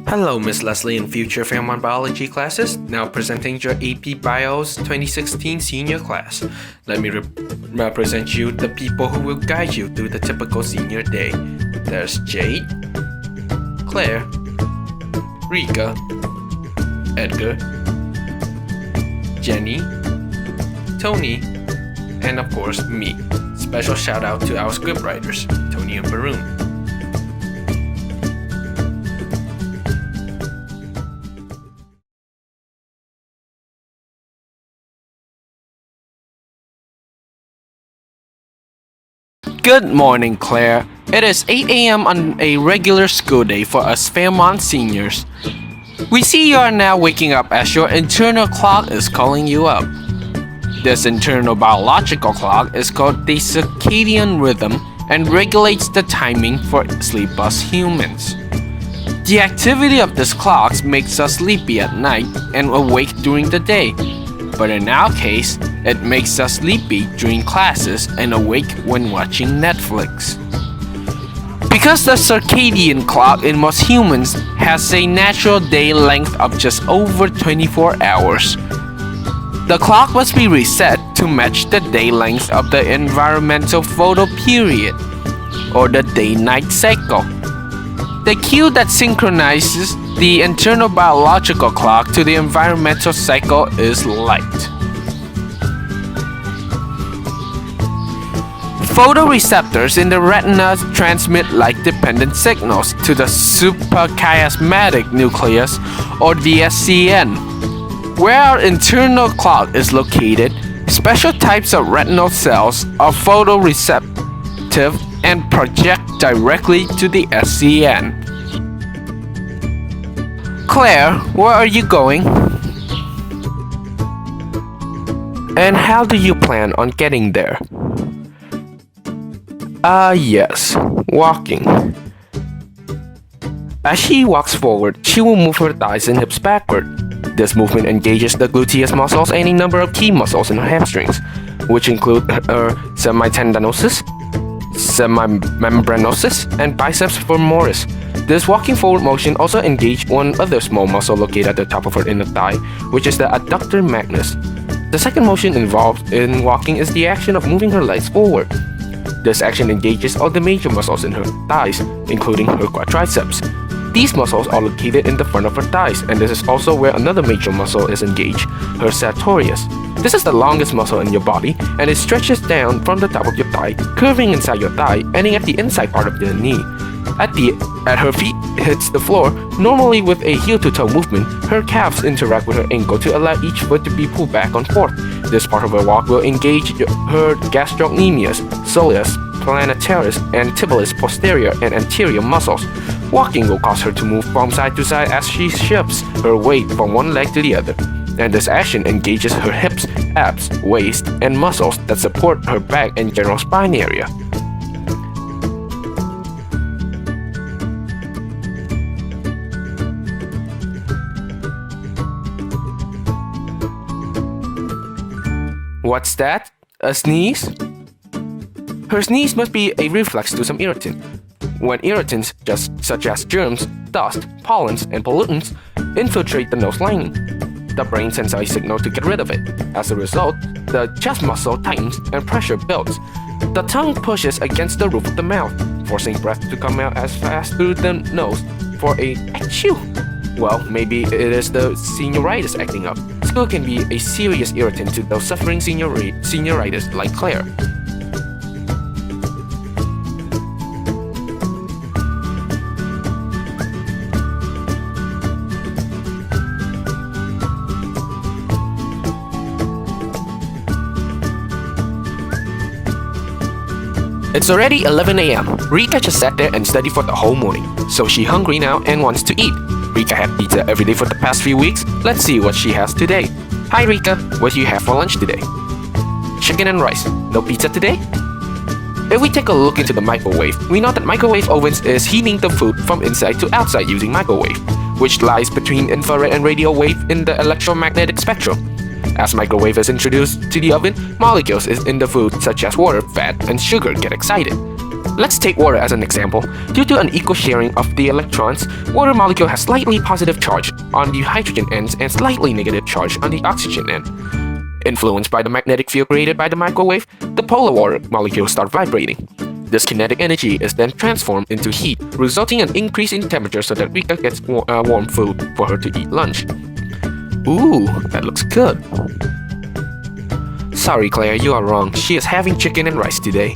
Hello, Miss Leslie and future Fairmont biology classes. Now presenting your AP Bios 2016 senior class. Let me represent you the people who will guide you through the typical senior day. There's Jade, Claire, Rika, Edgar, Jenny, Tony, and of course me. Special shout out to our scriptwriters, Tony and Varun. Good morning, Claire. It is 8 a.m. on a regular school day for us Fairmont seniors. We see you are now waking up as your internal clock is calling you up. This internal biological clock is called the circadian rhythm and regulates the timing for sleep us humans. The activity of this clock makes us sleepy at night and awake during the day. But in our case, it makes us sleepy during classes and awake when watching Netflix. Because the circadian clock in most humans has a natural day length of just over 24 hours, the clock must be reset to match the day length of the environmental photoperiod, or the day-night cycle. The cue that synchronizes the internal biological clock to the environmental cycle is light. Photoreceptors in the retina transmit light-dependent signals to the suprachiasmatic nucleus, or the SCN. Where our internal clock is located, special types of retinal cells are photoreceptive and project directly to the SCN. Claire, where are you going? And how do you plan on getting there? Yes, walking. As she walks forward, she will move her thighs and hips backward. This movement engages the gluteus muscles and a number of key muscles in her hamstrings, which include her semitendinosus, semimembranosus, and biceps femoris. This walking forward motion also engages one other small muscle located at the top of her inner thigh, which is the adductor magnus. The second motion involved in walking is the action of moving her legs forward. This action engages all the major muscles in her thighs, including her quadriceps. These muscles are located in the front of her thighs, and this is also where another major muscle is engaged, her sartorius. This is the longest muscle in your body, and it stretches down from the top of your thigh, curving inside your thigh, ending at the inside part of the knee. At her feet hits the floor, normally with a heel-to-toe movement, her calves interact with her ankle to allow each foot to be pulled back and forth. This part of her walk will engage her gastrocnemius, soleus, plantaris, and tibialis posterior and anterior muscles. Walking will cause her to move from side to side as she shifts her weight from one leg to the other. And this action engages her hips, abs, waist, and muscles that support her back and general spine area. What's that? A sneeze? Her sneeze must be a reflex to some irritant. When irritants, such as germs, dust, pollens, and pollutants, infiltrate the nose lining, the brain sends a signal to get rid of it. As a result, the chest muscle tightens and pressure builds. The tongue pushes against the roof of the mouth, forcing breath to come out as fast through the nose for a achoo. Well, maybe it is the senioritis acting up. School can be a serious irritant to those suffering senioritis like Claire. It's already 11 a.m. Rika just sat there and studied for the whole morning, so she's hungry now and wants to eat. Rika had pizza every day for the past few weeks. Let's see what she has today. Hi Rika, what do you have for lunch today? Chicken and rice. No pizza today? If we take a look into the microwave, we know that microwave ovens is heating the food from inside to outside using microwave, which lies between infrared and radio wave in the electromagnetic spectrum. As microwave is introduced to the oven, molecules in the food such as water, fat, and sugar get excited. Let's take water as an example. Due to an equal sharing of the electrons, water molecule has slightly positive charge on the hydrogen ends and slightly negative charge on the oxygen end. Influenced by the magnetic field created by the microwave, the polar water molecules start vibrating. This kinetic energy is then transformed into heat, resulting in an increase in temperature so that Rika gets warm food for her to eat lunch. Ooh, that looks good. Sorry Claire, you are wrong. She is having chicken and rice today.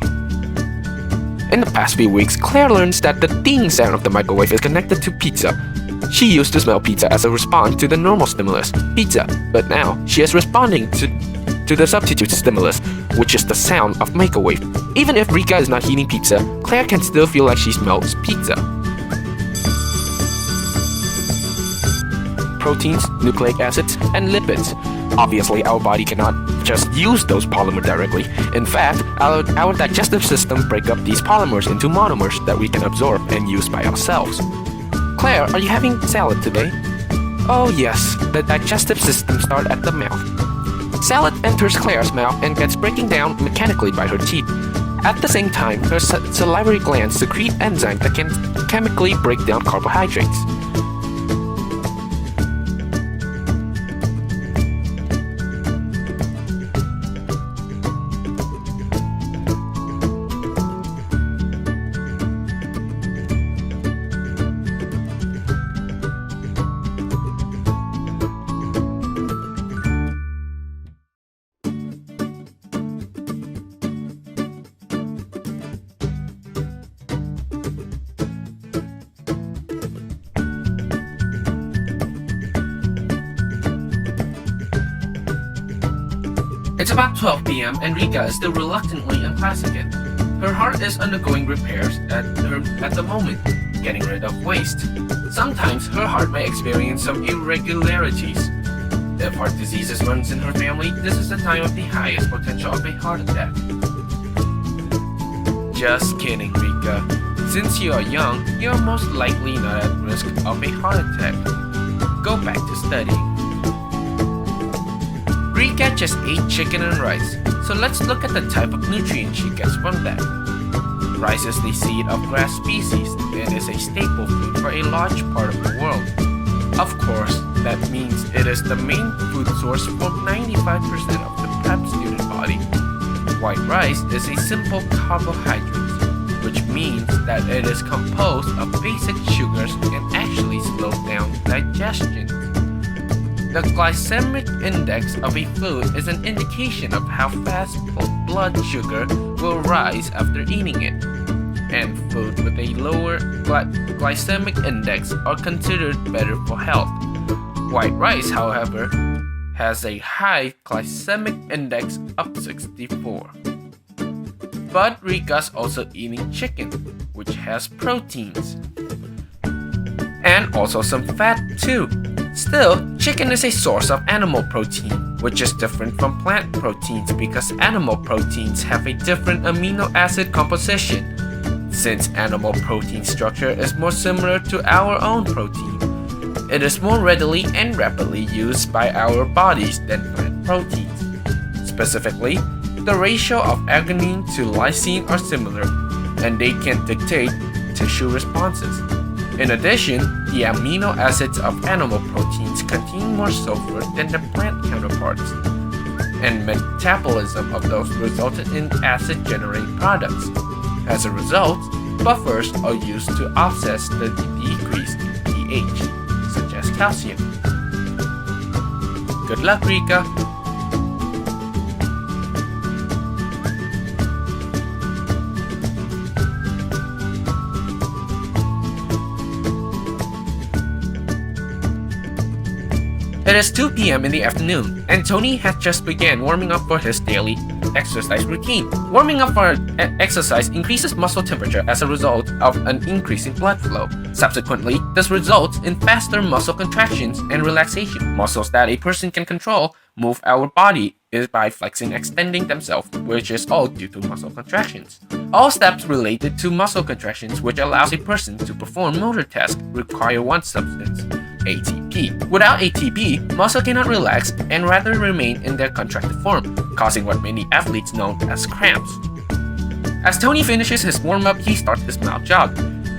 In the past few weeks, Claire learns that the ding sound of the microwave is connected to pizza. She used to smell pizza as a response to the normal stimulus, pizza, but now she is responding to the substitute stimulus, which is the sound of microwave. Even if Rika is not eating pizza, Claire can still feel like she smells pizza. Proteins, nucleic acids, and lipids. Obviously, our body cannot just use those polymers directly. In fact, our digestive system breaks up these polymers into monomers that we can absorb and use by ourselves. Claire, are you having salad today? Oh yes, the digestive system starts at the mouth. Salad enters Claire's mouth and gets breaking down mechanically by her teeth. At the same time, her salivary glands secrete enzymes that can chemically break down carbohydrates. It's about 12 p.m. and Rika is still reluctantly in class again. Her heart is undergoing repairs at the moment, getting rid of waste. Sometimes her heart may experience some irregularities. If heart diseases runs in her family, this is the time of the highest potential of a heart attack. Just kidding, Rika. Since you are young, you are most likely not at risk of a heart attack. Go back to studying. Rika just ate chicken and rice, so let's look at the type of nutrient she gets from that. Rice is the seed of grass species and is a staple food for a large part of the world. Of course, that means it is the main food source for 95% of the prep student body. White rice is a simple carbohydrate, which means that it is composed of basic sugars and actually slows down digestion. The glycemic index of a food is an indication of how fast blood sugar will rise after eating it, and food with a lower glycemic index are considered better for health. White rice, however, has a high glycemic index of 64. But Rika's also eating chicken, which has proteins, and also some fat too. Still, chicken is a source of animal protein, which is different from plant proteins because animal proteins have a different amino acid composition. Since animal protein structure is more similar to our own protein, it is more readily and rapidly used by our bodies than plant proteins. Specifically, the ratio of arginine to lysine are similar, and they can dictate tissue responses. In addition, the amino acids of animal proteins contain more sulfur than the plant counterparts, and metabolism of those resulted in acid-generating products. As a result, buffers are used to offset the decrease in pH, such as calcium. Good luck, Rika! It is 2 p.m. in the afternoon, and Tony has just began warming up for his daily exercise routine. Warming up for exercise increases muscle temperature as a result of an increase in blood flow. Subsequently, this results in faster muscle contractions and relaxation. Muscles that a person can control move our body is by flexing, extending themselves, which is all due to muscle contractions. All steps related to muscle contractions which allows a person to perform motor tasks require one substance, ATP. Without ATP, muscle cannot relax and rather remain in their contracted form, causing what many athletes know as cramps. As Tony finishes his warm-up, he starts his mouth jog.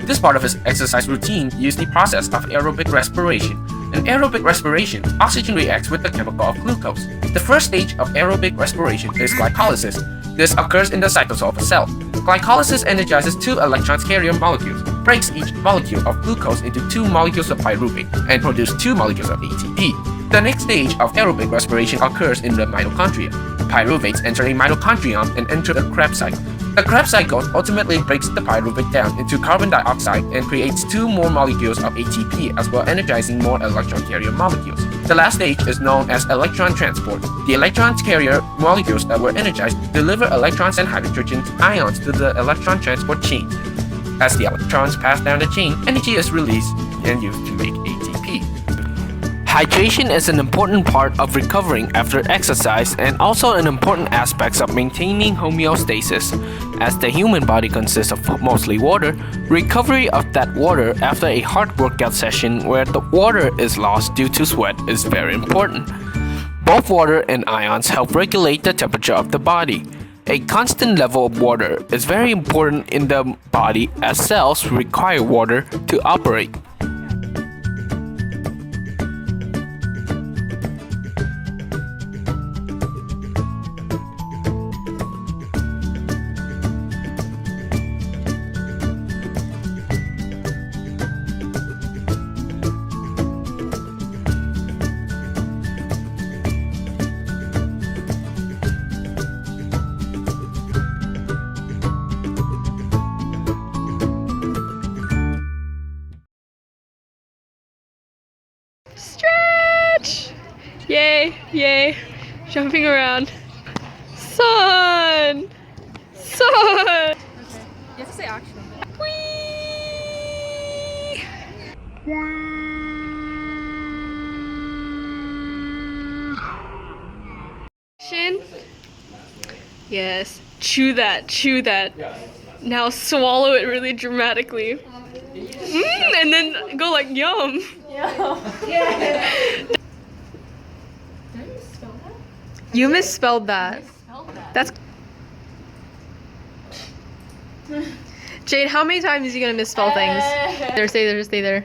This part of his exercise routine uses the process of aerobic respiration. In aerobic respiration, oxygen reacts with the chemical of glucose. The first stage of aerobic respiration is glycolysis. This occurs in the cytosol of a cell. Glycolysis energizes two electrons carrier molecules, breaks each molecule of glucose into two molecules of pyruvate, and produces two molecules of ATP. The next stage of aerobic respiration occurs in the mitochondria. Pyruvates enter a mitochondrion and enter the Krebs cycle. The Krebs cycle ultimately breaks the pyruvate down into carbon dioxide and creates two more molecules of ATP, as well energizing more electron carrier molecules. The last stage is known as electron transport. The electron carrier molecules that were energized deliver electrons and hydrogen ions to the electron transport chain. As the electrons pass down the chain, energy is released and used to make ATP. Hydration is an important part of recovering after exercise and also an important aspect of maintaining homeostasis. As the human body consists of mostly water, recovery of that water after a hard workout session where the water is lost due to sweat is very important. Both water and ions help regulate the temperature of the body. A constant level of water is very important in the body as cells require water to operate. Stretch! Yay, yay. Jumping around. Sun! Sun! You have to say action. Whee! Action. Yes. Chew that, chew that. Now swallow it really dramatically. And then go like yum. You misspelled that. That's Jade, how many times is he gonna misspell things? There, stay there, stay there.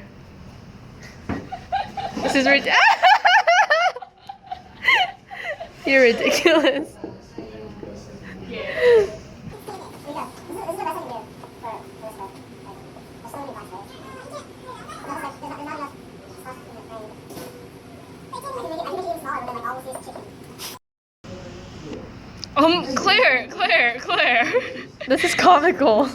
This is ridiculous. You're ridiculous. Claire. This is comical.